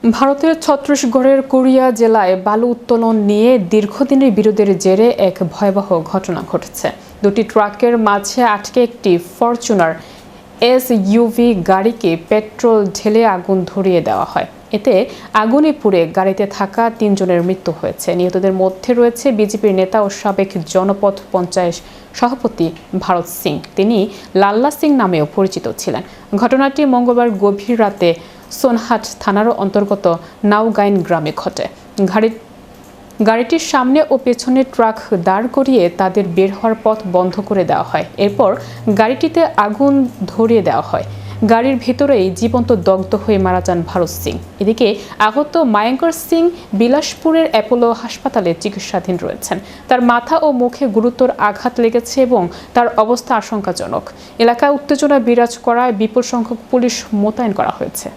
ভারতের ছত্তিশগড়ের কোরিয়া জেলায় বালু উত্তোলন নিয়ে দীর্ঘদিনের বিরোধের জেরে এক ভয়াবহ ঘটনা ঘটেছে। দুটি ট্রাকের মাঝে আটকে একটি ফরচুনার এসইউভি গাড়িকে পেট্রোল ঢেলে আগুন ধরিয়ে দেওয়া হয়। এতে আগুনে পুড়ে গাড়িতে থাকা ৩ জনের মৃত্যু হয়েছে। নিহতদের মধ্যে রয়েছে বিজেপির নেতা ও সাবেক জনপথ পঞ্চায়েত সভাপতি ভারত সিং। তিনি লাল্লা সিং নামেও পরিচিত ছিলেন। ঘটনাটি মঙ্গলবার গভীর রাতে সোনহাট থানার অন্তর্গত নাওগাইন গ্রামে ঘটে। গাড়িটির সামনে ও পেছনে ট্রাক দাঁড় করিয়ে তাদের বের হওয়ার পথ বন্ধ করে দেওয়া হয়। এরপর গাড়িটিতে আগুন ধরিয়ে দেওয়া হয়। গাড়ির ভেতরেই জীবন্ত দগ্ধ হয়ে মারা যান ভারত সিং। এদিকে আহত মায়াঙ্কর সিং বিলাসপুরের অ্যাপোলো হাসপাতালে চিকিৎসাধীন রয়েছেন। তার মাথা ও মুখে গুরুতর আঘাত লেগেছে এবং তার অবস্থা আশঙ্কাজনক। এলাকায় উত্তেজনা বিরাজ করায় বিপুল সংখ্যক পুলিশ মোতায়েন করা হয়েছে।